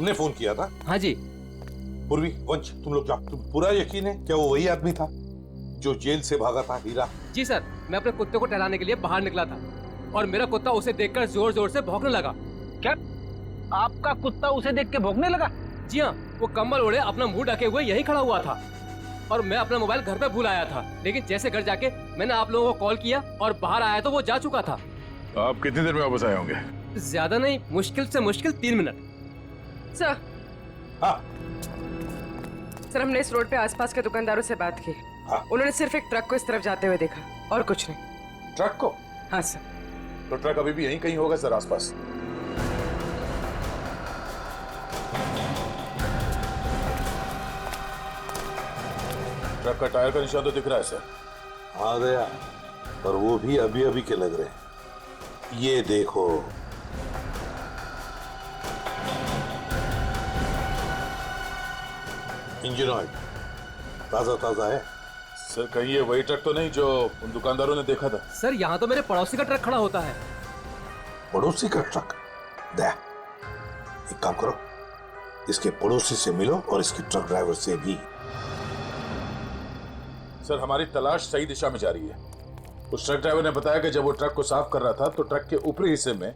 तुमने फोन किया था? हाँ जी। पूर्वी, वंश, तुम लोग जाओ। तुम पूरा यकीन है क्या वो वही आदमी था जो जेल से भागा था? हीरा? जी सर, मैं अपने कुत्ते को टहलाने के लिए बाहर निकला था और मेरा कुत्ता उसे देखकर जोर जोर से भौंकने लगा। क्या आपका कुत्ता उसे देख के भौंकने लगा? जी हाँ, वो कंबल ओढ़े अपना मुंह ढके हुए यहीं खड़ा हुआ था और मैं अपना मोबाइल घर पे भूल आया था। लेकिन जैसे घर जाके मैंने आप लोगों को कॉल किया और बाहर आया तो वो जा चुका था। आप कितनी देर में वापस आए होंगे? ज्यादा नहीं, मुश्किल से मुश्किल 3 मिनट। सर। हाँ। सर, हमने इस रोड पे आसपास के दुकानदारों से बात की। हाँ। उन्होंने सिर्फ एक ट्रक को इस तरफ जाते हुए देखा और कुछ नहीं। ट्रक को? हाँ सर। तो ट्रक अभी भी यहीं कहीं होगा सर, आसपास। ट्रक का टायर का निशान तो दिख रहा है सर। हाँ गया, पर वो भी अभी अभी के लग रहे हैं। ये देखो, इंजन ऑयल ताजा ताजा है। सर कहीं ये वही ट्रक तो नहीं जो उन दुकानदारों ने देखा था? सर यहाँ तो मेरे पड़ोसी का ट्रक खड़ा होता है। पड़ोसी का ट्रक? दे, एक काम करो, इसके पड़ोसी से मिलो और इसके ट्रक ड्राइवर से भी। सर हमारी तलाश सही दिशा में जा रही है। उस ट्रक ड्राइवर ने बताया कि जब वो ट्रक को साफ कर रहा था तो ट्रक के ऊपरी हिस्से में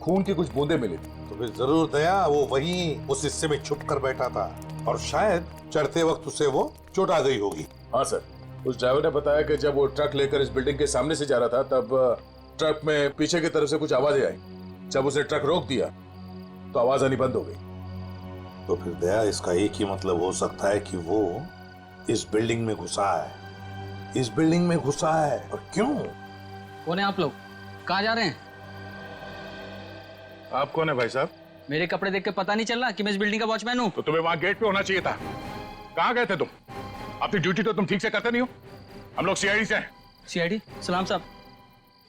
खून की कुछ बूंदें मिली थी। तो फिर जरूर दया वो वहीं उस हिस्से में छुप कर बैठा था और शायद चढ़ते वक्त उसे वो चोट आ गई होगी। हाँ सर, उस ड्राइवर ने बताया कि जब वो ट्रक लेकर इस बिल्डिंग के सामने से जा रहा था तब ट्रक में पीछे की तरफ से कुछ आवाजें आई। जब उसे ट्रक रोक दिया तो आवाज आनी बंद हो गई। तो फिर दया इसका एक ही मतलब हो सकता है कि वो इस बिल्डिंग में घुसा है। इस बिल्डिंग में घुसा है। और क्यों? कौन है आप लोग? कहाँ जा रहे हैं? आप कौन है भाई साहब? मेरे कपड़े देख के पता नहीं चल रहा कि मैं इस बिल्डिंग का वॉचमैन हूँ? तो तुम्हें वहां गेट पे होना चाहिए था। कहाँ गए थे तुम? अपनी ड्यूटी तो तुम ठीक से करते नहीं हो। हम लोग सीआईडी से हैं। सीआईडी? सलाम साहब,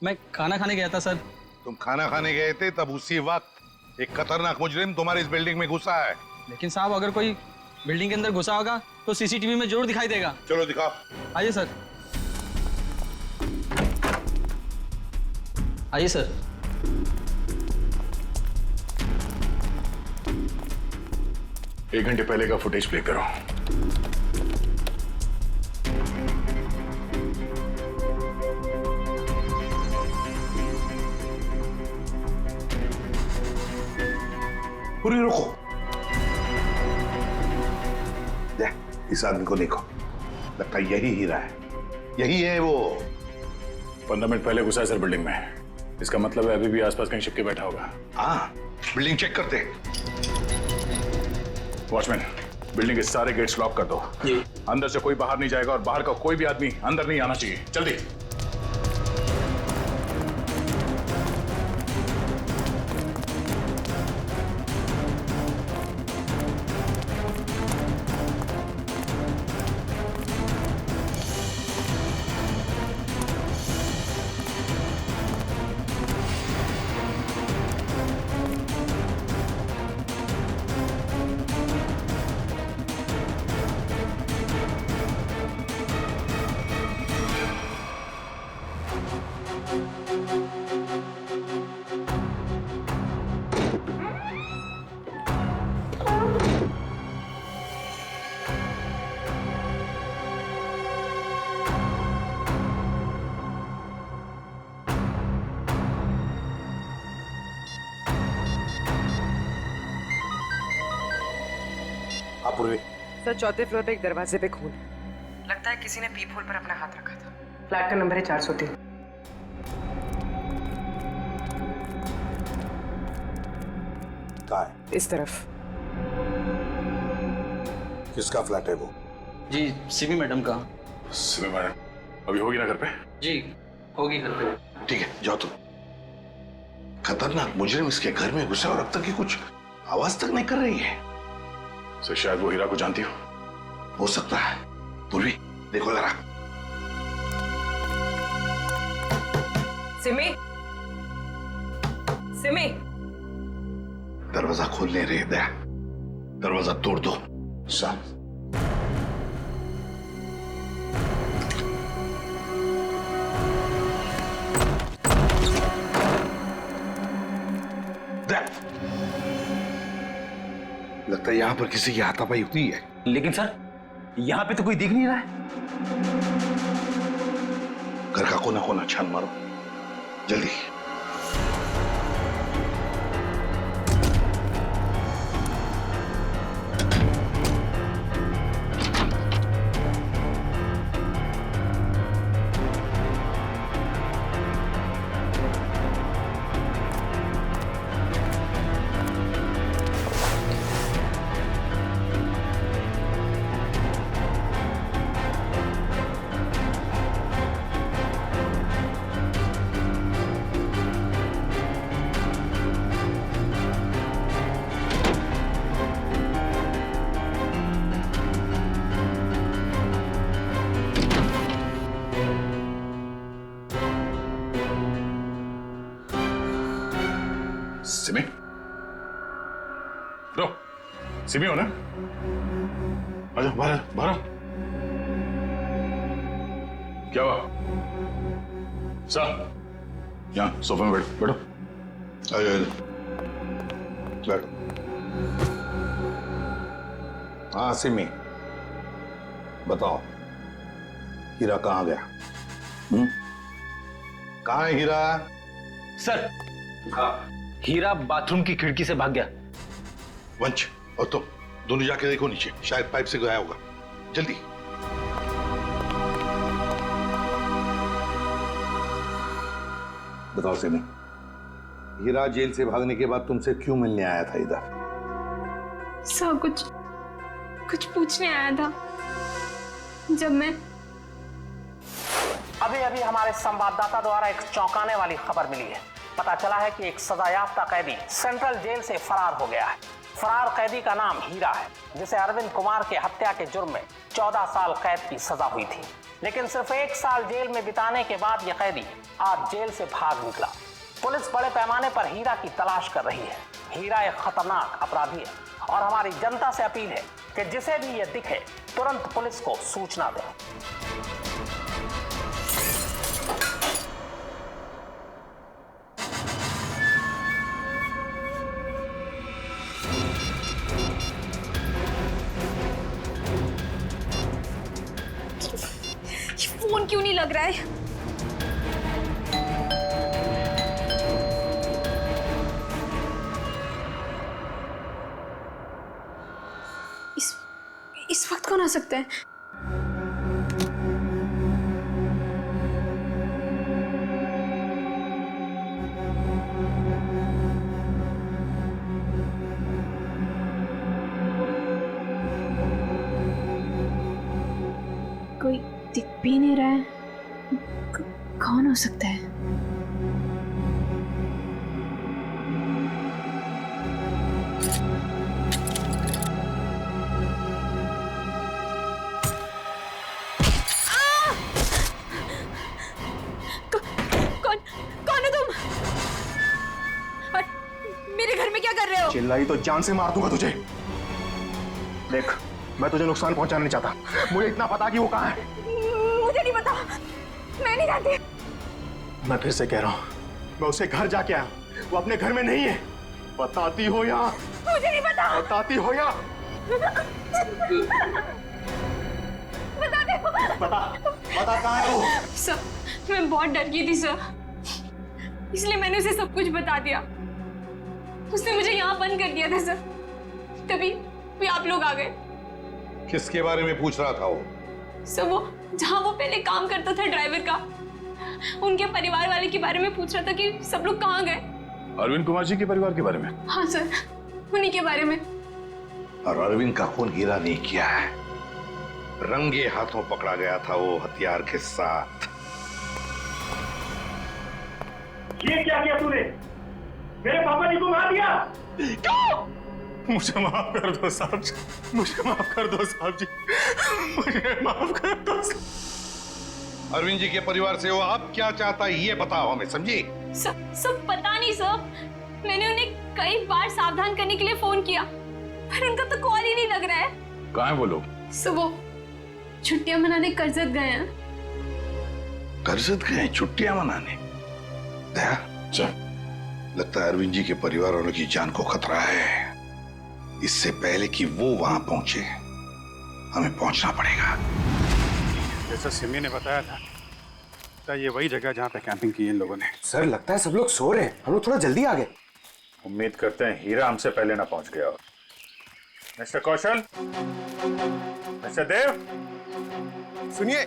मैं खाना खाने गया था सर। तुम खाना खाने गए थे तब उसी वक्त एक खतरनाक मुजरिम तुम्हारे इस बिल्डिंग में घुसा है। लेकिन साहब अगर कोई बिल्डिंग के अंदर घुसा होगा तो सीसीटीवी में जरूर दिखाई देगा। चलो दिखाओ। आइए सर, आइए सर। एक घंटे पहले का फुटेज प्ले करो। पूरी रुको। इस आदमी को देखो, लगता है यही हीरा है। यही है वो। 15 मिनट पहले घुसा है सर बिल्डिंग में। इसका मतलब है अभी भी आसपास कहीं छिप के बैठा होगा। हाँ, बिल्डिंग चेक करते हैं। वॉचमैन, बिल्डिंग के सारे गेट्स लॉक कर दो। अंदर से कोई बाहर नहीं जाएगा और बाहर का कोई भी आदमी अंदर नहीं आना चाहिए। जल्दी। पूर्वी, सर, चौथे फ्लोर पे एक दरवाजे पे खून है। लगता है किसी ने पीप होल पर अपना हाथ रखा था। फ्लैट का नंबर है 403। कहाँ है? इस तरफ। किसका फ्लैट है वो? जी, सीबी मैडम का। सीबी मैडम अभी होगी ना घर पे? जी होगी घर पे। ठीक है, जाओ तुम। खतरनाक मुजरिम इसके घर में घुसा और अब तक ये कुछ आवाज तक नहीं कर रही है। सर शायद वो हीरा को जानती हो सकता है। पूर्वी, देखो जरा। सिमी, सिमी, दरवाजा खोल ले रहे दया। दरवाजा तोड़ दो। सर लगता है यहाँ पर किसी की हाथापाई हुई है। लेकिन सर यहाँ पे तो कोई दिख नहीं रहा है। घर का कोना कोना छान मारो जल्दी। सिमी, लो, सिमी हो ना? आजा बाहर, बाहर। क्या हुआ? सर, यहाँ सोफे में बैठो, बैठो। आजा बैठो। हाँ सिमी, बताओ हीरा कहाँ गया? कहाँ है हीरा? सर हीरा बाथरूम की खिड़की से भाग गया। वंश और तुम दोनों जाके देखो नीचे, शायद पाइप से गया होगा। जल्दी। बताओ सिमी, हीरा जेल से भागने के बाद तुमसे क्यों मिलने आया था इधर? सर कुछ पूछने आया था। जब मैं अभी अभी हमारे संवाददाता द्वारा एक चौंकाने वाली खबर मिली है। पता चला है कि एक सजायाफ्ता कैदी सेंट्रल जेल से फरार हो गया है। फरार कैदी का नाम हीरा है, जिसे अरविंद कुमार के हत्या के जुर्म में 14 साल कैद की सजा हुई थी। लेकिन सिर्फ 1 साल जेल में बिताने के बाद यह कैदी आज जेल से भाग निकला। पुलिस बड़े पैमाने पर हीरा की तलाश कर रही है। हीरा एक खतरनाक अपराधी है और हमारी जनता से अपील है कि जिसे भी यह दिखे तुरंत पुलिस को सूचना दें। फोन क्यों नहीं लग रहा है? इस वक्त कौन आ सकता है? कोई दिख भी नहीं रहा है। कौन हो सकता है? कौन है तुम? और मेरे घर में क्या कर रहे हो? चिल्लाई तो जान से मार दूंगा तुझे। देख, मैं तुझे नुकसान पहुंचाना नहीं चाहता। मुझे इतना पता कि वो कहाँ है। मुझे नहीं पता, मैं नहीं जानती। मैं फिर से कह रहा हूँ, मैं उसे घर जाके आया, वो अपने घर में नहीं है। बताती हो या? मुझे नहीं पता। बताती हो या? बता दे। बता कहाँ है वो? सर, मैं बहुत डर गई थी सर, इसलिए मैंने उसे सब कुछ बता दिया। उसने मुझे यहाँ बंद कर दिया था सर, तभी आप लोग आ गए। किसके बारे में पूछ रहा था वो? सर, वो जहाँ वो पहले काम करता था ड्राइवर का, उनके परिवार वाले के बारे में पूछ रहा था कि सब लोग कहाँ गए। अरविंद कुमार जी के परिवार के बारे में? हाँ सर, उन्हीं के बारे में। और अरविंद का खून हीरा नहीं किया है, रंगे हाथों पकड़ा गया था वो हथियार के साथ। ये क्या किया तूने? मेरे पापा जी को मार दिया। क्यों? मुझे माफ कर दो साहब जी, मुझे माफ कर दो साहब जी, मुझे माफ कर दो। अरविंद जी के परिवार से वो अब क्या चाहता है ये बताओ हमें, समझी? सब पता नहीं सर, मैंने उन्हें कई बार सावधान करने के लिए फोन किया, पर उनका तो कॉल ही नहीं लग रहा है। कहाँ है वो लोग? सर, वो छुट्टियां मनाने कर्जत गए हैं। कर्जत गए छुट्टियां मनाने? दया, लगता है अरविंद जी के परिवार वालों की जान को खतरा है, इससे पहले कि वो वहां पहुंचे हमें पहुंचना पड़ेगा। जैसा सिमी ने बताया था तो ये वही जगह जहाँ पे कैंपिंग की इन लोगों ने। सर लगता है सब लोग सो रहे हैं, हम लोग थोड़ा जल्दी आ गए। उम्मीद करते हैं हीरा हमसे पहले ना पहुंच गया हो। मिस्टर कौशल, मिस्टर देव, सुनिए।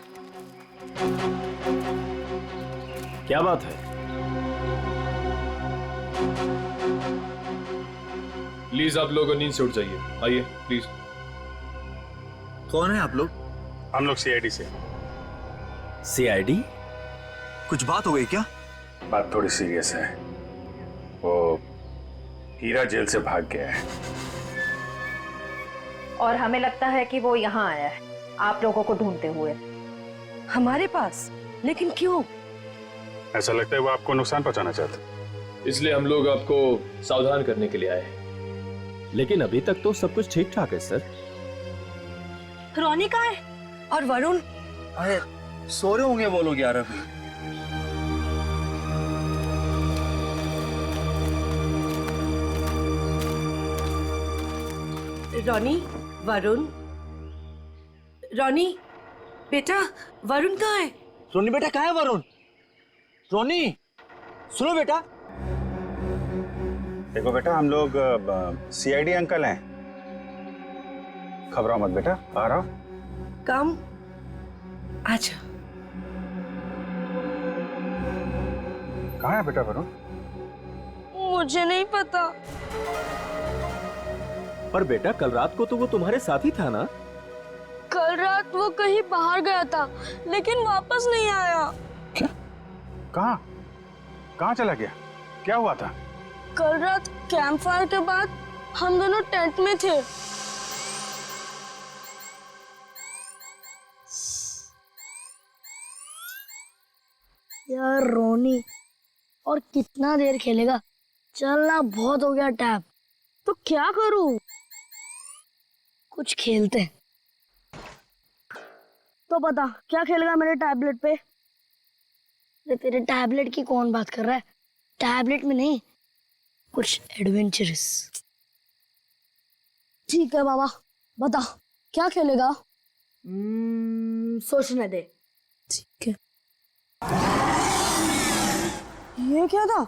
क्या बात है? प्लीज आप लोग नींद से उठ जाइए, आइए प्लीज। कौन है आप लोग? हम लोग सीआईडी से। सीआईडी? कुछ बात हो गई क्या? बात थोड़ी सीरियस है। वो हीरा जेल से भाग गया है और हमें लगता है कि वो यहाँ आया है आप लोगों को ढूंढते हुए हमारे पास। लेकिन क्यों? ऐसा लगता है वो आपको नुकसान पहुंचाना चाहते, इसलिए हम लोग आपको सावधान करने के लिए आए हैं। लेकिन अभी तक तो सब कुछ ठीक ठाक है सर। रोनी कहाँ है? और वरुण? अरे सो रहे होंगे वो लोग यार अभी। रोनी, वरुण, रोनी बेटा, वरुण कहाँ है? रोनी बेटा कहाँ है वरुण? रोनी सुनो बेटा। देखो बेटा, हम लोग सीआईडी अंकल हैं। घबराओ मत बेटा, बाहर आओ। कम अच्छा। कहाँ है बेटा वरुण? मुझे नहीं पता। पर बेटा कल रात को तो वो तुम्हारे साथ ही था ना? कल रात वो कहीं बाहर गया था लेकिन वापस नहीं आया। क्या? कहाँ? कहाँ चला गया? क्या हुआ था? कल रात कैंप फायर के बाद हम दोनों टेंट में थे। यार रोनी, और कितना देर खेलेगा? चलना बहुत हो गया टैब। तो क्या करूं? कुछ खेलते हैं। तो बता क्या खेलेगा मेरे टैबलेट पे? तेरे टैबलेट की कौन बात कर रहा है? टैबलेट में नहीं, कुछ एडवेंचरस। ठीक है बाबा, बता क्या खेलेगा? सोचने दे। ठीक है। ये क्या था?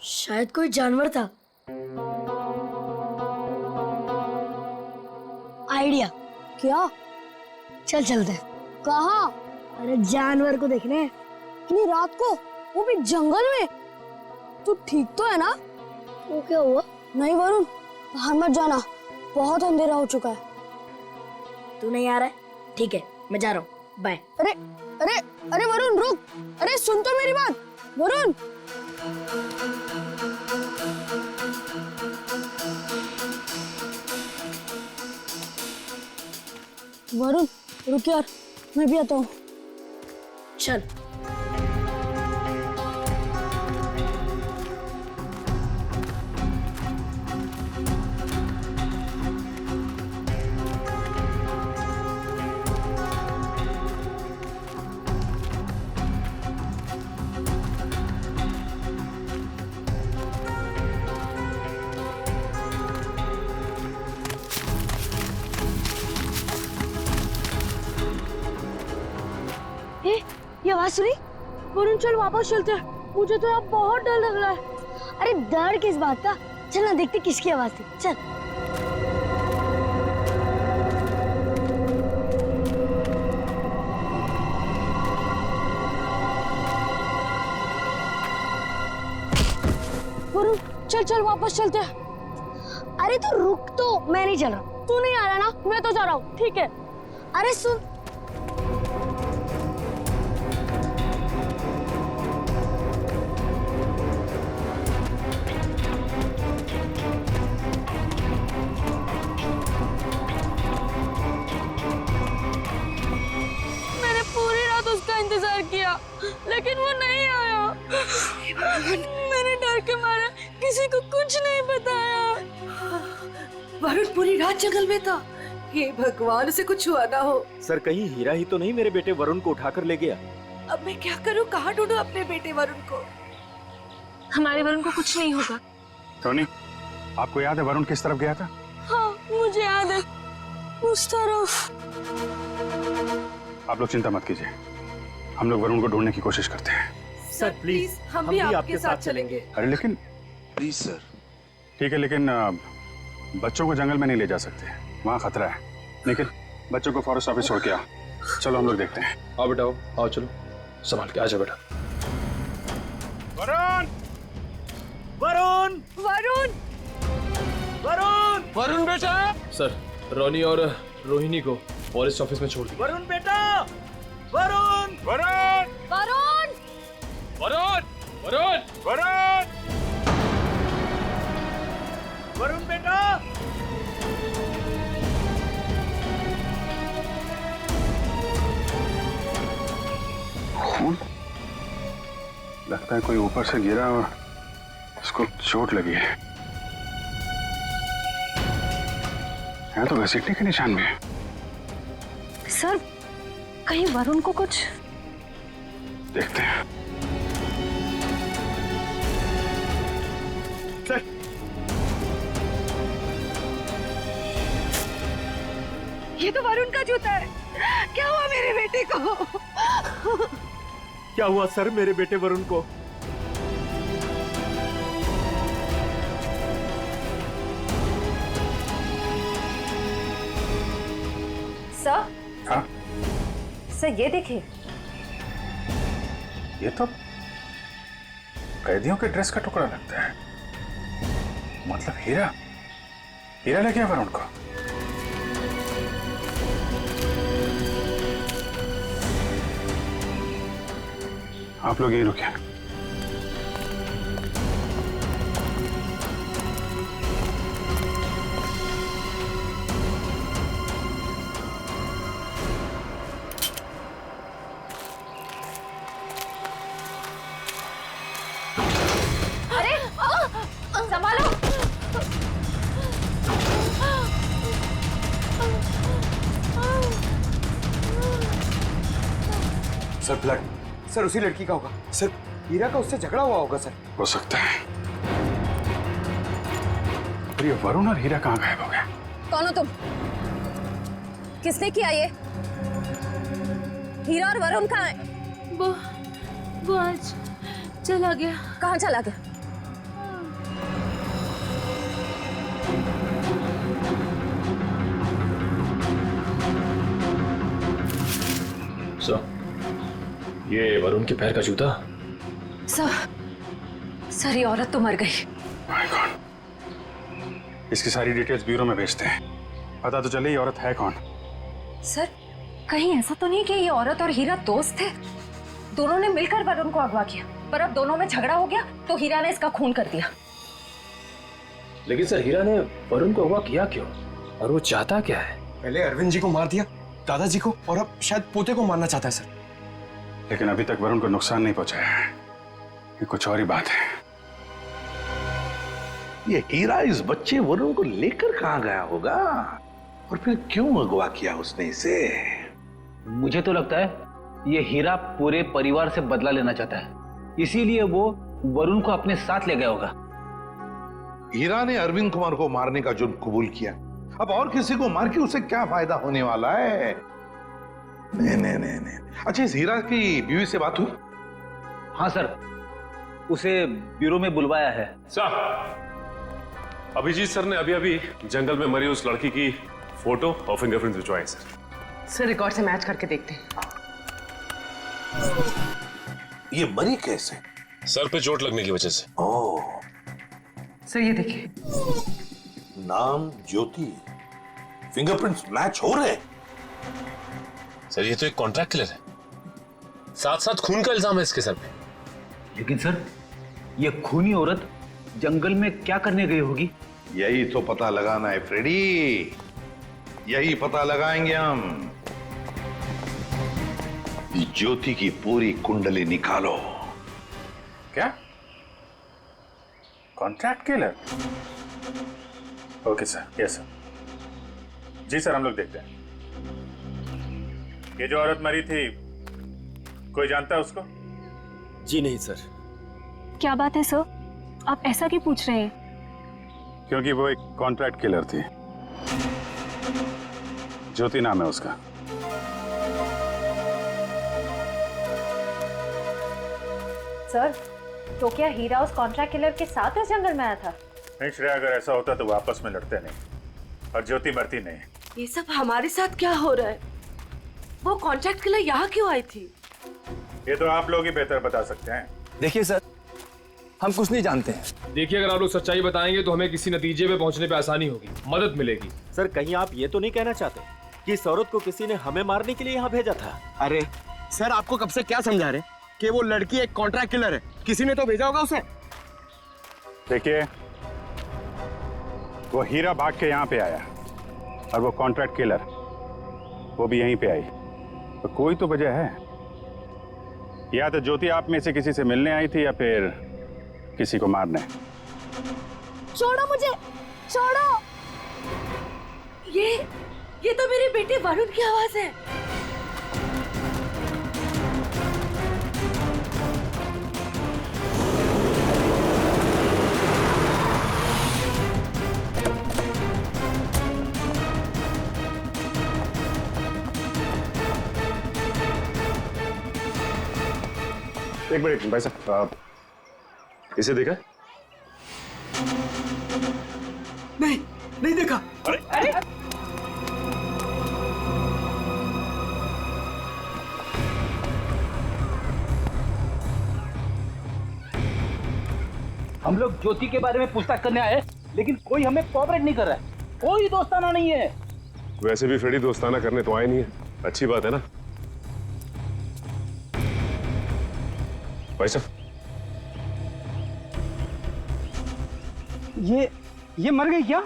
शायद कोई जानवर था। आइडिया। क्या? चल चलते हैं। कहाँ? अरे जानवर को देखने। इतनी रात को, वो भी जंगल में। तू ठीक तो है ना? वो क्या हुआ? नहीं वरुण, बाहर मत जाना, बहुत अंधेरा हो चुका है। तू नहीं आ रहा है? ठीक है, मैं जा रहा हूँ, बाय। अरे अरे अरे वरुण रुक। अरे सुन तो मेरी बात वरुण। वरुण रुक यार, मैं भी आता हूँ। चल। ये आवाज सुनी? वरुण चल वापस चलते हैं, मुझे तो यहाँ बहुत डर लग रहा है। अरे डर किस बात का? चल ना देखते किसकी आवाज थी। चल। वरुण चल चल वापस चलते हैं। अरे तो रुक तो, मैं नहीं चल रहा। तू नहीं आ रहा ना? मैं तो जा रहा हूँ। ठीक है। अरे सुन। इंतजार किया लेकिन वो नहीं आया। मैंने डर के मारा किसी को कुछ नहीं बताया। वरुण पूरी रात जंगल में था। हे भगवान, उसे कुछ हुआ ना हो। सर कहीं हीरा ही तो नहीं मेरे बेटे वरुण को उठाकर ले गया? अब मैं क्या करूं? कहाँ ढूंढूं अपने बेटे वरुण को? हमारे वरुण को कुछ नहीं होगा। टोनी, आपको याद है वरुण किस तरफ गया था? हाँ, मुझे याद है उस तरफ। आप लोग चिंता मत कीजिए, हम लोग वरुण को ढूंढने की कोशिश करते हैं। सर प्लीज हम भी आपके साथ चलेंगे। अरे लेकिन प्लीज सर। ठीक है, लेकिन बच्चों को जंगल में नहीं ले जा सकते, वहाँ खतरा है। लेकिन बच्चों को फॉरेस्ट ऑफिस छोड़ के आओ। चलो हम लोग देखते हैं। आओ बेटा, आओ चलो, संभाल के आजा बेटा। वरुण! वरुण! वरुण! वरुण! वरुण बेटा! सर, रोनी और रोहिणी को फॉरेस्ट ऑफिस में छोड़ दिया। वरुण बेटा! वरुण! वरुण! वरुण! वरुण! वरुण! वरुण! वरुण बेटा! खून? लगता है कोई ऊपर से गिरा और उसको चोट लगी है। यहाँ तो घसीटने के निशान भी है। सर, कहीं वरुण को कुछ? देखते हैं। सर, ये तो वरुण का जूता है। क्या हुआ मेरे बेटे को? क्या हुआ सर मेरे बेटे वरुण को? सर? हाँ? सर ये देखिए। ये तो कैदियों के ड्रेस का टुकड़ा लगता है। मतलब हीरा हीरा ले गया वरुण को। आप लोग यहीं रुके। अरे संभालो। सर ब्लड, सर उसी लड़की का होगा। सर हीरा का उससे झगड़ा हुआ होगा सर। हो सकता है। और ये वरुण और हीरा कहाँ गायब हो गए? कौन हो तुम? किसने किया ये? हीरा और वरुण कहाँ है? वो आज चला गया। कहाँ चला गया? सर, ये वरुण के पैर का जूता। सर ये औरत तो मर गई। My God. इसकी सारी डिटेल्स ब्यूरो में भेजते हैं। पता तो चले ये औरत है कौन। सर कहीं ऐसा तो नहीं कि ये औरत और हीरा दोस्त थे? दोनों ने मिलकर वरुण को अगवा किया, पर अब दोनों में झगड़ा हो गया तो हीरा ने इसका खून कर दिया। लेकिन सर, हीरा ने वरुण को अगवा किया क्यों? और वो चाहता क्या है? पहले अरविंद जी को मार दिया, दादाजी को, और अब शायद पोते को मारना चाहता है सर। लेकिन अभी तक वरुण को नुकसान नहीं पहुंचाया है। ये कुछ और ही बात है। ये हीरा इस बच्चे वरुण को लेकर कहाँ गया होगा और फिर क्यों अगवा किया उसने इसे? मुझे तो लगता है ये हीरा पूरे परिवार से बदला लेना चाहता है, इसीलिए वो वरुण को अपने साथ ले गया होगा। हीरा ने अरविंद कुमार को मारने का जुर्म कबूल किया, अब और किसी को मार के उसे क्या फायदा होने वाला है? नहीं नहीं नहीं नहीं। अच्छा, इस हीरा की बीवी से बात हुई? हाँ सर, उसे ब्यूरो में बुलवाया है। सर, अभिजीत सर ने अभी जंगल में मरी उस लड़की की फोटो और फिंगरप्रिंट्स भिजवाए सर। रिकॉर्ड से मैच करके देखते हैं। ये मरी कैसे? सर पे चोट लगने की वजह से। ओह। सर ये देखिए, नाम ज्योति, फिंगरप्रिंट्स मैच हो रहे। सर ये तो एक कॉन्ट्रैक्ट किलर है, साथ साथ खून का इल्जाम है इसके सर पे। लेकिन सर, ये खूनी औरत जंगल में क्या करने गई होगी? यही तो पता लगाना है फ्रेडी, यही पता लगाएंगे हम। ज्योति की पूरी कुंडली निकालो। क्या? Contract killer? Okay sir, yes sir. जी सर, हम लोग देखते हैं। ये जो औरत मरी थी, कोई जानता है उसको? जी नहीं सर। क्या बात है सर, आप ऐसा क्यों पूछ रहे हैं? क्योंकि वो एक कॉन्ट्रैक्ट किलर थी। ज्योति नाम है उसका। सर, तो क्या हीरा उस कॉन्ट्रैक्ट किलर के साथ इस जंगल में आया था? नहीं श्रेया, अगर ऐसा होता तो वो आपस में लड़ते नहीं और ज्योति मरती नहीं। ये सब हमारे साथ क्या हो रहा है? वो कॉन्ट्रैक्ट किलर यहाँ क्यों आई थी? ये तो आप लोग ही बेहतर बता सकते हैं। देखिए सर, हम कुछ नहीं जानते हैं। देखिए, अगर आप लोग सच्चाई बताएंगे तो हमें किसी नतीजे पे पहुंचने पे आसानी होगी, मदद मिलेगी। सर, कहीं आप ये तो नहीं कहना चाहते कि इस औरत को किसी ने हमें मारने के लिए यहाँ भेजा था? अरे सर, आपको कब से क्या समझा रहे कि वो लड़की एक कॉन्ट्रैक्ट किलर है? किसी ने तो भेजा होगा उसे। देखिए, वो हीरा भाग के यहाँ पे आया और वो कॉन्ट्रैक्ट किलर वो भी यहीं पे आई, तो कोई तो वजह है। या तो ज्योति आप में से किसी से मिलने आई थी या फिर किसी को मारने। छोड़ो मुझे, छोड़ो। ये तो मेरे बेटे वरुण की आवाज है। एक मिनट भाई साहब, आप इसे देखा? नहीं देखा। अरे हम लोग ज्योति के बारे में पूछताछ करने आए, लेकिन कोई हमें कोऑपरेट नहीं कर रहा है। कोई दोस्ताना नहीं है। वैसे भी फ्रेडी दोस्ताना करने तो आए नहीं है, अच्छी बात है ना। भाई साहब, ये मर गई क्या?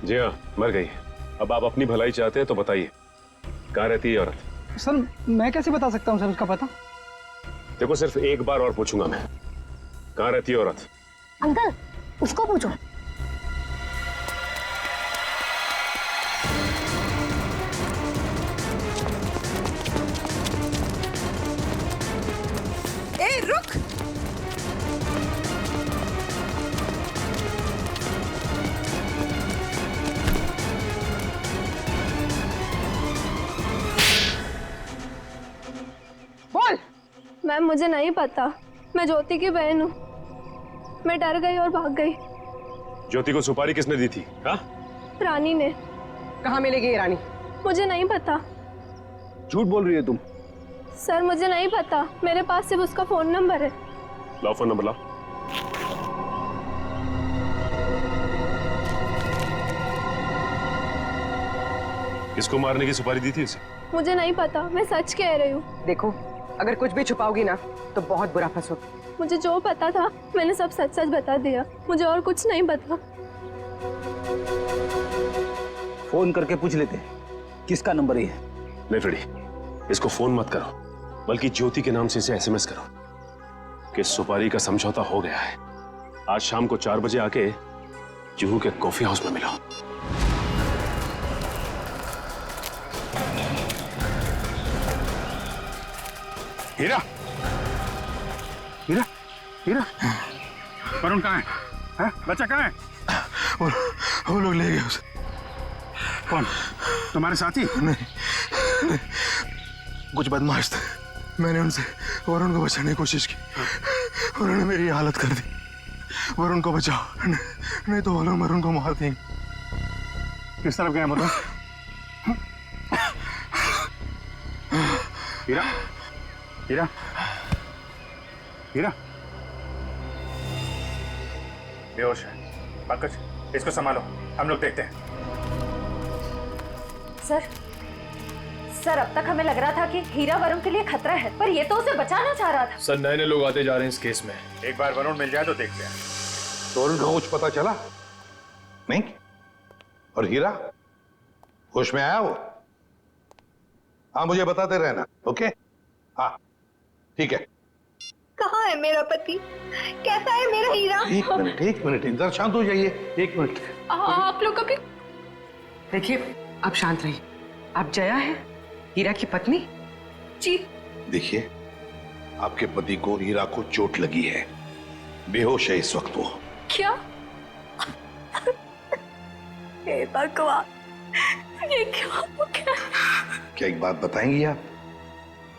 जी हाँ, मर गई। अब आप अपनी भलाई चाहते हैं तो बताइए, कहाँ रहती है औरत? सर, मैं कैसे बता सकता हूँ सर उसका पता? देखो, सिर्फ एक बार और पूछूंगा मैं, कहाँ रहती है औरत? अंकल, उसको पूछो। ए, रुक। बोल। मैम, मुझे नहीं पता। मैं ज्योति की बहन हूँ। मैं डर गई और भाग गई। ज्योति को सुपारी किसने दी थी? हाँ? रानी ने। कहाँ मिलेगी ये रानी? मुझे नहीं पता। झूठ बोल रही है तुम। सर, मुझे नहीं पता। मेरे पास सिर्फ उसका फोन नंबर है। लाओ फोन नंबर, लाओ। किसको मारने की सुपारी दी थी उसे? मुझे नहीं पता, मैं सच कह रही हूँ। देखो, अगर कुछ भी छुपाओगी ना तो बहुत बुरा फंसोगी। मुझे जो पता था मैंने सब सच सच बता दिया। मुझे और कुछ नहीं पता। फोन करके पूछ लेते किसका नंबर है। नहीं फ्रेडी, इसको फोन मत करो, बल्कि ज्योति के नाम से इसे एसएमएस करो कि सुपारी का समझौता हो गया है। आज शाम को 4 बजे आके जुहू के कॉफी हाउस में मिलो। हीरा, हीरा, हीरा, वरुण कहाँ है? बच्चा कहाँ है? वो लोग ले गए उसे। कौन? तुम्हारे साथी? नहीं, कुछ बदमाश थे। मैंने उनसे वरुण को बचाने की कोशिश की, उन्होंने मेरी हालत कर दी। वरुण को बचाओ, नहीं तो वो लोग वरुण को मार देंगे। किस तरफ गए बताओ? हीरा, हीरा, हीरा, बेहोश है। पंकज, इसको संभालो, हम लोग देखते हैं। सर, अब तक हमें लग रहा था कि हीरा वरुण के लिए खतरा है, पर ये तो उसे बचाना चाह रहा था। सर, नए नए लोग आते जा रहे हैं इस केस में। एक बार वरुण मिल जाए तो देखते हैं। तो वरुण का कुछ पता चला? नहीं? और हीरा होश में आया वो? हाँ, मुझे बताते रहना। ओके? हाँ, ठीक है। कहाँ है मेरा पति? कैसा है मेरा हीरा? एक मिनट, इधर शांत हो जाइए। एक मिनट। आप लोग अभी देखिए, आप शांत रहिए। आप जया है, हीरा की पत्नी? जी। देखिए, आपके पति को हीरा को चोट लगी है, बेहोश है इस वक्त वो। क्या? हे भगवान, ये क्या हो गया? क्या एक बात बताएंगी आप?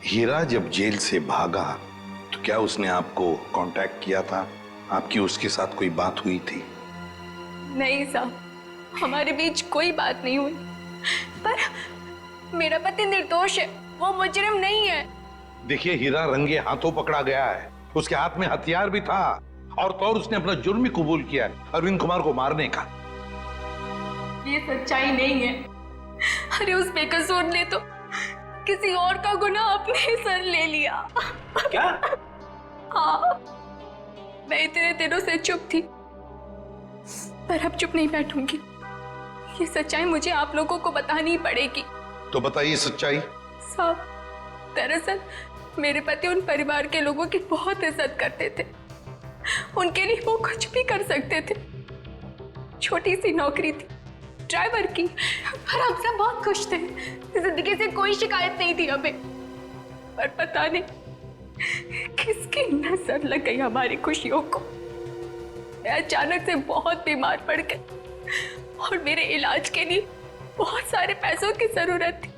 हीरा जब जेल से भागा तो क्या उसने आपको कांटेक्ट किया था? आपकी उसके साथ कोई बात हुई थी? नहीं साहब, हमारे बीच कोई बात नहीं हुई। पर मेरा पति निर्दोष है, वो मुजरिम नहीं है। देखिए, हीरा रंगे हाथों पकड़ा गया है, उसके हाथ में हथियार भी था और तो और उसने अपना जुर्म भी कबूल किया है, अरविंद कुमार को मारने का। ये सच्चाई नहीं है। अरे उस बेकसूर ने तो किसी और का गुनाह अपने सर ले लिया। क्या? हाँ, मैं इतने दिनों से चुप थी, पर अब चुप नहीं बैठूंगी। ये सच्चाई मुझे आप लोगों को बतानी पड़ेगी। तो बताइए सच्चाई। साहब, दरअसल मेरे पति उन परिवार के लोगों की बहुत इज्जत करते थे। उनके लिए वो कुछ भी कर सकते थे। छोटी सी नौकरी थी, ड्राइवर की, पर हम सब बहुत खुश थे। जिंदगी से कोई शिकायत नहीं थी हमें। पर पता नहीं किसकी नजर लग गई हमारी खुशियों को। मैं अचानक से बहुत बीमार पड़ गई और मेरे इलाज के लिए बहुत सारे पैसों की जरूरत थी।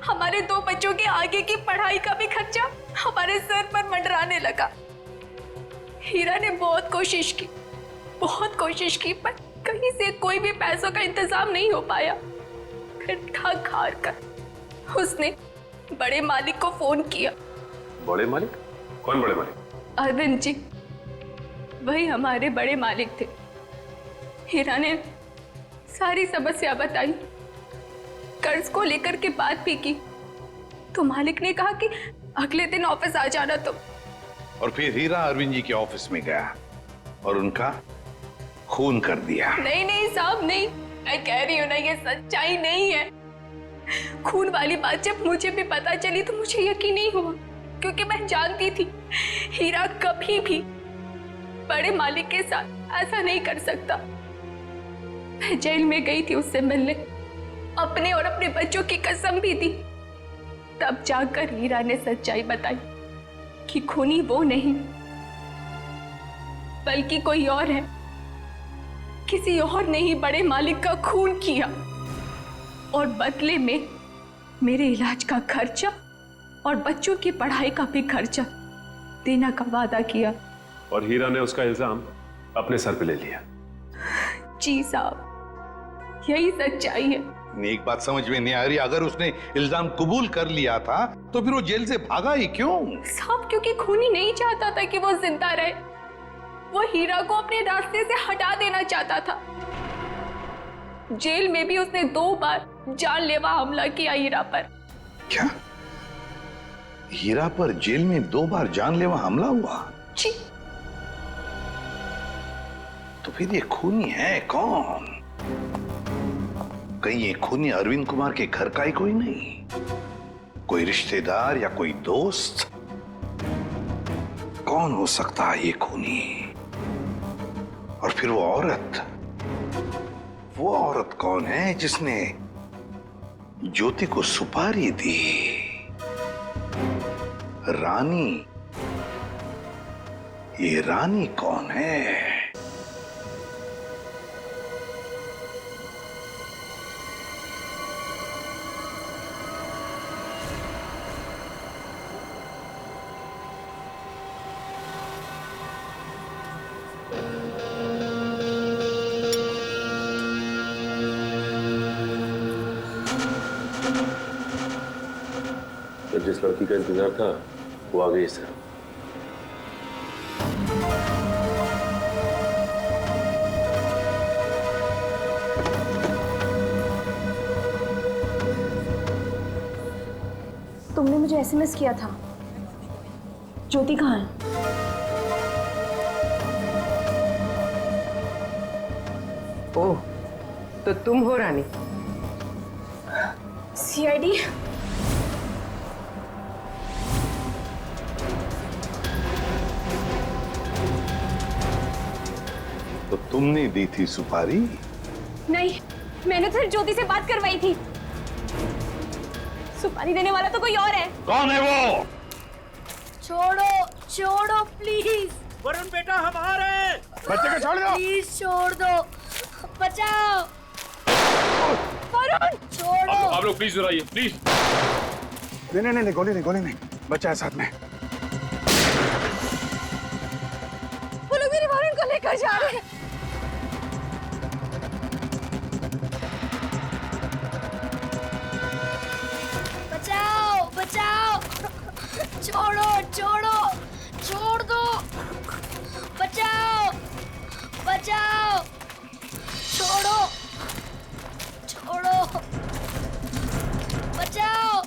हमारे 2 बच्चों के आगे की पढ़ाई का भी खर्चा हमारे सर पर मंडराने लगा। हीरा ने बहुत कोशिश की, पर कहीं से कोई भी पैसों का इंतजाम नहीं हो पाया। फिर थक हार कर उसने बड़े मालिक को फोन किया। बड़े मालिक? कौन बड़े मालिक? अरविंद जी, वही हमारे बड़े मालिक थे। हीरा ने सारी समस्या बताई, कर्ज को लेकर के बात भी की, तो मालिक ने कहा कि अगले दिन ऑफिस आ जाना तुम। और फिर हीरा अरविंद जी के ऑफिस में गया और उनका खून कर दिया। नहीं साहब, नहीं, मैं कह रही हूँ ना, ये सच्चाई नहीं है। खून वाली बात जब मुझे भी पता चली तो मुझे यकीन नहीं हुआ, क्योंकि मैं जानती थी हीरा कभी भी बड़े मालिक के साथ ऐसा नहीं कर सकता। मैं जेल में गई थी उससे मिलने, अपने और अपने बच्चों की कसम भी दी। तब जाकर हीरा ने सच्चाई बताई कि खूनी वो नहीं बल्कि कोई और है। किसी और ने ही बड़े मालिक का खून किया और बदले में मेरे इलाज का खर्चा और बच्चों की पढ़ाई का भी खर्चा देने का वादा किया। और हीरा ने उसका इल्जाम अपने सर पे ले लिया। जी साहब, यही सच्चाई है। एक बात समझ में नहीं आ रही, अगर उसने इल्जाम कबूल कर लिया था तो फिर वो जेल से भागा ही क्यों? साहब, क्योंकि खूनी नहीं चाहता था कि वो जिंदा रहे। वो हीरा को अपने रास्ते से हटा देना चाहता था। जेल में भी उसने 2 बार जानलेवा हमला किया हीरा पर। क्या? हीरा पर जेल में 2 बार जानलेवा हमला हुआ? जी। तो फिर ये खूनी है कौन? कहीं ये खूनी अरविंद कुमार के घर का ही कोई नहीं? कोई रिश्तेदार या कोई दोस्त? कौन हो सकता है ये खूनी? और फिर वो औरत कौन है जिसने ज्योति को सुपारी दी? रानी। ये रानी कौन है? जिस लड़की का इंतजार था वो आ गई सर। तुमने मुझे एसएमएस किया था। ज्योति कहाँ है? ओह, तो तुम हो रानी? सीआईडी? तो तुमने दी थी सुपारी? नहीं, मैंने तो ज्योति से बात करवाई थी। सुपारी देने वाला तो कोई और है। कौन है वो? छोड़ो प्लीज। वरुण बेटा हमारे। बच्चे को छोड़ दो। प्लीज छोड़ दो, बचाओ। वरुण छोड़ो। आप लोग प्लीज आइए प्लीज। नहीं, गोली नहीं, बच्चा है साथ में। वो लोग मेरे वरुण को लेकर जा रहे हैं। बचाओ बचाओ, छोड़ो छोड़ो, छोड़ दो, बचाओ बचाओ, छोड़ो छोड़ो, बचाओ,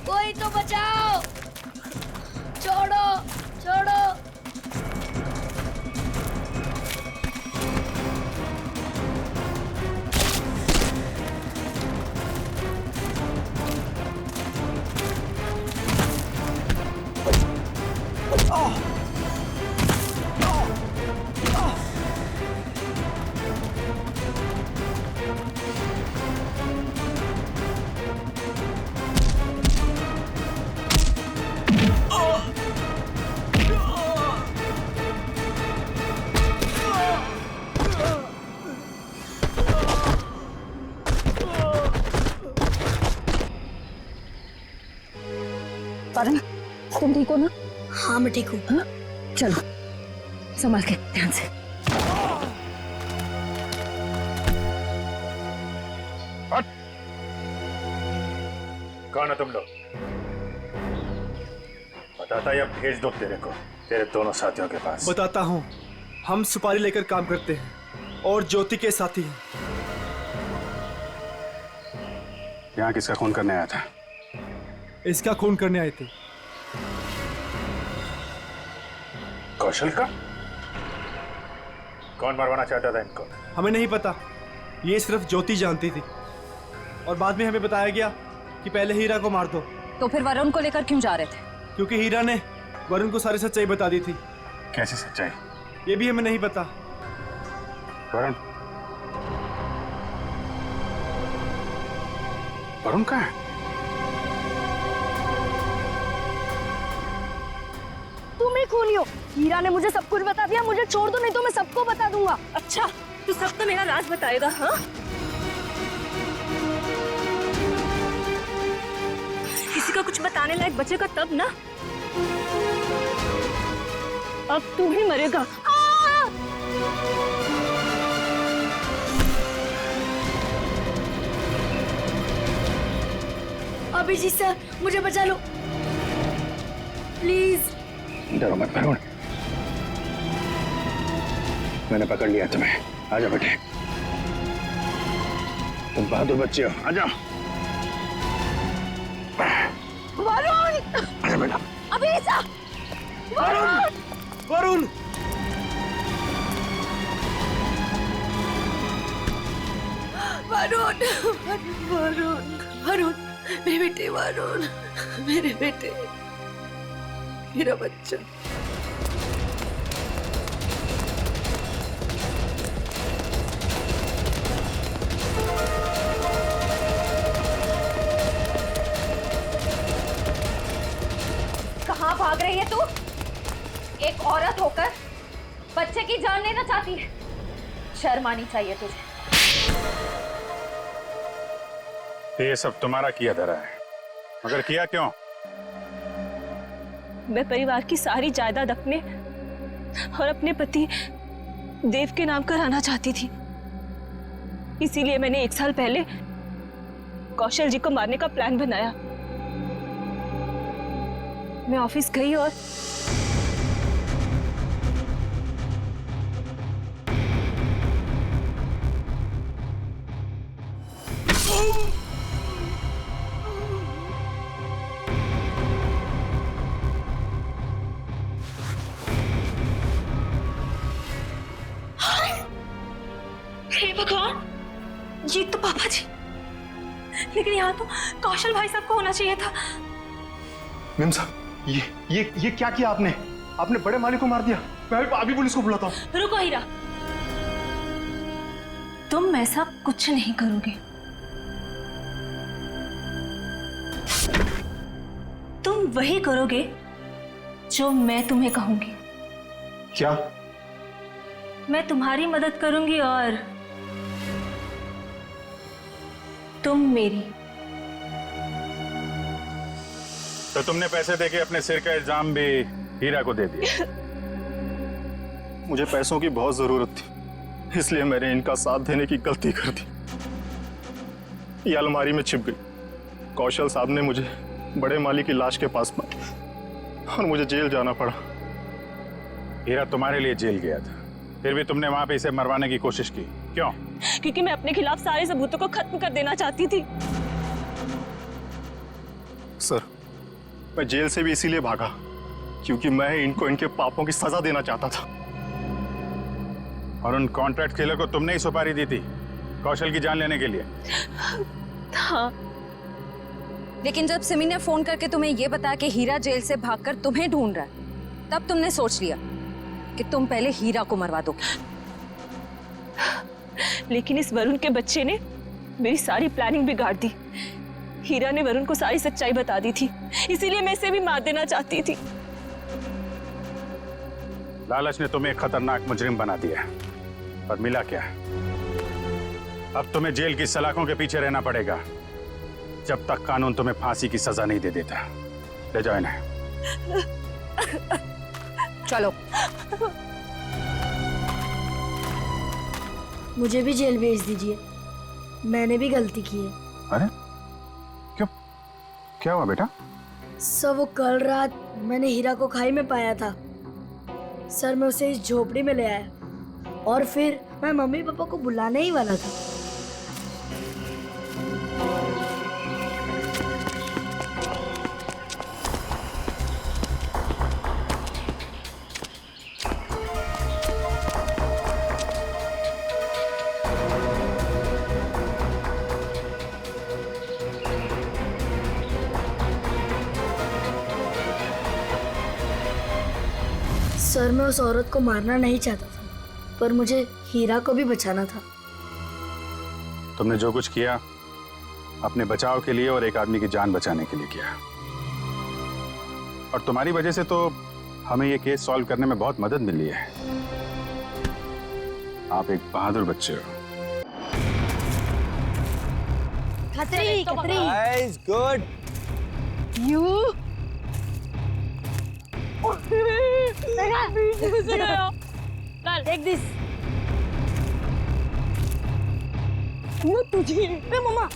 कोई तो बचाओ, छोड़ो छोड़ो। वरुण, तुम ठीक हो ना? हाँ मैं ठीक हूँ। चलो संभाल के, ध्यान से। कौन है तुम लोग? बताता या भेज दो तेरे दोनों साथियों के पास। बताता हूँ, हम सुपारी लेकर काम करते हैं और ज्योति के साथी हैं। यहाँ किसका खून करने आया था? इसका खून करने आए थे। कौशल का? कौन मरवाना चाहता था इनको? हमें नहीं पता, ये सिर्फ ज्योति जानती थी और बाद में हमें बताया गया कि पहले हीरा को मार दो। तो फिर वरुण को लेकर क्यों जा रहे थे? क्योंकि हीरा ने वरुण को सारी सच्चाई बता दी थी। कैसी सच्चाई? ये भी हमें नहीं पता। वरुण कहाँ है? तुम ही खूनी हो। हीरा ने मुझे सब कुछ बता दिया, मुझे छोड़ दो नहीं तो मैं सबको बता दूंगा। अच्छा, तू सब तो मेरा राज बताएगा? हाँ, किसी का कुछ बताने लायक बचेगा तब ना। अब तू ही मरेगा। अभिजीत सर, मुझे बचा लो प्लीज। डरो मत वरुण, मैंने पकड़ लिया तुम्हें। आजा बेटे, तुम बहादुर बच्चे हो, आजा। वरुण! आजा बेटा। अभिजीत सर! वरुण! वरुण! वरुण! वरुण! वरुण! मेरे बेटे वरुण, मेरे बेटे, मेरा बच्चा। कहाँ भाग रही है तू? एक औरत होकर बच्चे की जान लेना चाहती है? शर्म आनी चाहिए तुझे। ये सब तुम्हारा किया धरा है, मगर किया क्यों? मैं परिवार की सारी जायदाद अपने और अपने पति देव के नाम कराना चाहती थी। इसीलिए मैंने 1 साल पहले कौशल जी को मारने का प्लान बनाया। मैं ऑफिस गई और हे भगवान, ये तो पापा जी, लेकिन यहाँ तो कौशल भाई साहब को होना चाहिए था। मेम साहब, ये क्या किया आपने? आपने बड़े मालिक को मार दिया। मैं अभी पुलिस को बुलाता हूँ। रुको हीरा, तुम ऐसा कुछ नहीं करोगे। तुम वही करोगे जो मैं तुम्हें कहूंगी। क्या? मैं तुम्हारी मदद करूंगी और तुम मेरी। तो तुमने पैसे देके अपने सिर का इल्जाम भी हीरा को दे दिया। मुझे पैसों की बहुत जरूरत थी, इसलिए मैंने इनका साथ देने की गलती कर दी। ये अलमारी में छिप गई। कौशल साहब ने मुझे बड़े माली की लाश के पास पाया और मुझे जेल जाना पड़ा। हीरा तुम्हारे लिए जेल गया था, फिर भी तुमने वहां पे इसे मरवाने की कोशिश की, क्यों? क्योंकि मैं अपने खिलाफ सारे सबूतों को खत्म कर देना चाहती थी। सर, मैं जेल से भी इसीलिए भागा क्योंकि मैं इनको इनके पापों की सजा देना चाहता था। और उन कॉन्ट्रैक्ट किलर को तुमने ही सुपारी दी थी कौशल की जान लेने के लिए? हाँ। लेकिन जब सिमी ने फोन करके तुम्हें ये बताया कि हीरा जेल से भागकर तुम्हें ढूंढ रहा है, तब तुमने सोच लिया कि तुम पहले हीरा को मरवा दोगे। लेकिन इस वरुण के बच्चे ने मेरी सारी प्लानिंग बिगाड़ दी। हीरा ने वरुण को सारी सच्चाई बता दी थी, इसीलिए मैं इसे भी मार देना चाहती थी। लालच ने तुम्हें एक खतरनाक मुजरिम बना दिया, पर मिला क्या? अब तुम्हें जेल की सलाखों के पीछे रहना पड़ेगा जब तक कानून तुम्हें फांसी की सजा नहीं दे देता। ले जाओ इन्हें। चलो। मुझे भी जेल भेज दीजिए, मैंने भी गलती की है। अरे क्यों, क्या हुआ बेटा? सर, वो कल रात मैंने हीरा को खाई में पाया था। सर, मैं उसे इस झोपड़ी में ले आया और फिर मैं मम्मी पापा को बुलाने ही वाला था। सर, मैं उस औरत को मारना नहीं चाहता था, पर मुझे हीरा को भी बचाना था। तुमने जो कुछ किया अपने बचाव के लिए और एक आदमी की जान बचाने के लिए किया, और तुम्हारी वजह से तो हमें ये केस सॉल्व करने में बहुत मदद मिली है। आप एक बहादुर बच्चे हो। Khatri, Khatri. Nice, good. You. Take this. वो तुझे, मम्मा।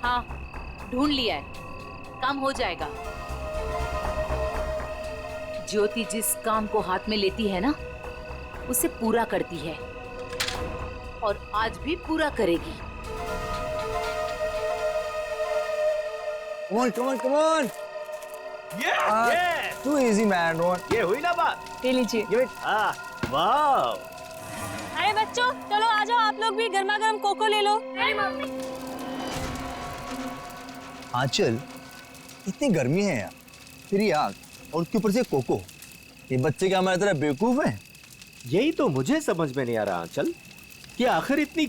हाँ, ढूंढ लिया है, काम हो जाएगा। ज्योति जिस काम को हाथ में लेती है ना, उसे पूरा करती है और आज भी पूरा करेगी। Come on, come on, come on. Yeah. Too easy, man. Don't. ये हुई ना बात? ले लीजिए। Give it. वाह। अरे बच्चों, चलो आ जाओ, आप लोग भी गर्मा गर्म कोको ले लो। मम्मी। आंचल, इतनी गर्मी है यार, फिर ये आग और उसके ऊपर से कोको। ये बच्चे क्या हमारी तरह बेवकूफ हैं? यही तो मुझे समझ में नहीं आ रहा आंचल, कि आखिर इतनी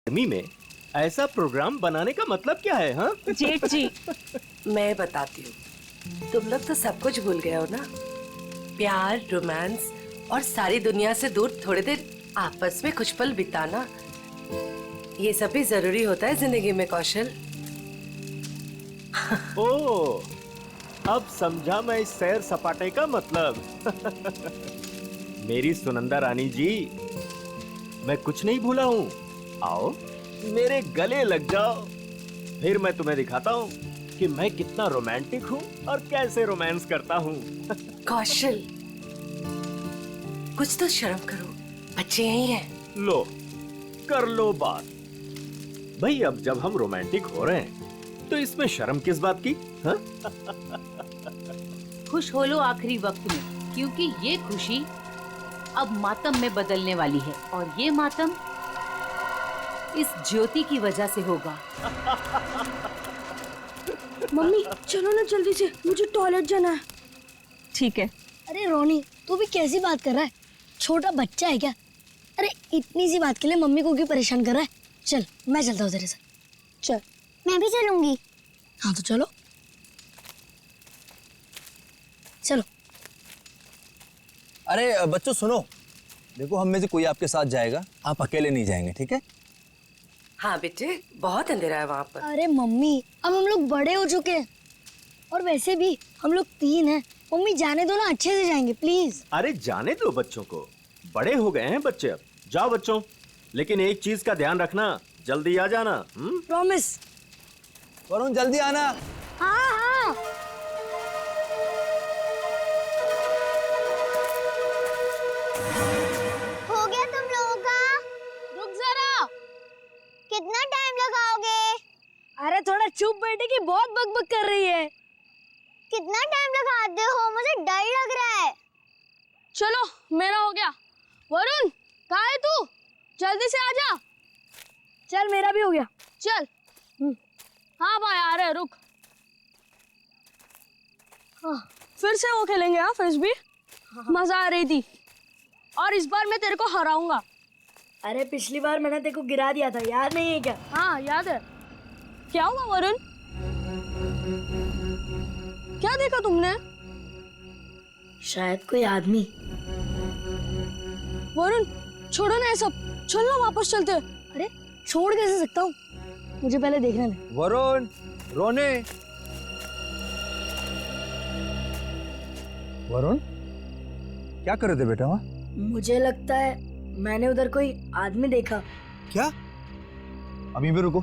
गर्मी में ऐसा प्रोग्राम बनाने का मतलब क्या है? हाँ जेठ जी, मैं बताती हूँ। तुम लोग तो सब कुछ भूल गए हो ना, प्यार, रोमांस और सारी दुनिया से दूर थोड़ी देर आपस में कुछ पल बिताना, ये सब भी जरूरी होता है जिंदगी में कौशल। ओ, अब समझा मैं इस सैर सपाटे का मतलब। मेरी सुनंदा रानी जी, मैं कुछ नहीं भूला हूँ। आओ मेरे गले लग जाओ, फिर मैं तुम्हें दिखाता हूँ कि मैं कितना रोमांटिक हूँ और कैसे रोमांस करता हूँ। कौशल, कुछ तो शर्म करो, बच्चे यही हैं। लो, कर लो बात। भाई अब जब हम रोमांटिक हो रहे हैं तो इसमें शर्म किस बात की? हाँ? खुश हो लो आखिरी वक्त में, क्योंकि ये खुशी अब मातम में बदलने वाली है, और ये मातम इस ज्योति की वजह से होगा। मम्मी चलो ना जल्दी से, मुझे टॉयलेट जाना है। ठीक है। अरे रोनी, तू भी कैसी बात कर रहा है? छोटा बच्चा है क्या? अरे इतनी सी बात के लिए मम्मी को क्यों परेशान कर रहा है? चल मैं चलता हूँ तेरे साथ। चल। मैं भी चलूंगी। हाँ तो चलो चलो। अरे बच्चों सुनो, देखो हम में से कोई आपके साथ जाएगा, आप अकेले नहीं जाएंगे, ठीक है? हाँ बेटे, बहुत अंधेरा है वहाँ पर। अरे मम्मी, अब हम लोग बड़े हो चुके हैं, और वैसे भी हम लोग 3 हैं। मम्मी जाने दो ना, अच्छे से जाएंगे प्लीज। अरे जाने दो बच्चों को, बड़े हो गए हैं बच्चे अब। जाओ बच्चों, लेकिन एक चीज का ध्यान रखना, जल्दी आ जाना। प्रॉमिस। वरुण जल्दी आना। हाँ हाँ। हो गया तुम लोगों का? रुक जरा, कितना टाइम लगाओगे? अरे थोड़ा चुप बैठे कि बहुत बकबक कर रही है। कितना टाइम लगाते हो? मुझे डर लग रहा है। चलो मेरा हो गया। वरुण कहाँ है तू? जल्दी से आजा। चल मेरा भी हो गया, चल। हाँ भाई आ रहे, रुक। हाँ, फिर से वो खेलेंगे। हाँ फ्रिस्बी, मजा आ रही थी, और इस बार मैं तेरे को हराऊंगा। अरे पिछली बार मैंने तेरे को गिरा दिया था, याद नहीं है क्या? हाँ याद है। क्या हुआ वरुण? क्या देखा तुमने? शायद कोई आदमी। वरुण छोड़ो ना ये सब, चल ना वापस चलते। अरे छोड़ कैसे सकता हूँ, मुझे पहले देखने दे। वरुण, रोने। वरुण क्या कर रहे थे बेटा वहाँ? मुझे लगता है मैंने उधर कोई आदमी देखा। क्या? अभी भी रुको,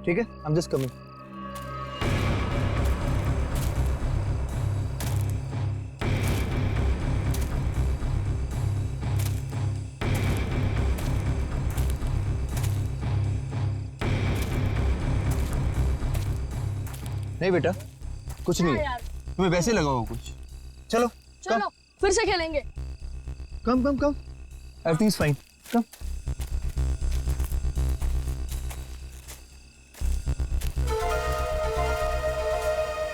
ठीक है? I'm just coming. नहीं बेटा, कुछ नहीं है, तुम्हें वैसे लगा होगा कुछ। चलो चलो फिर से खेलेंगे। कम, एवरीथिंग इज फाइन, कम।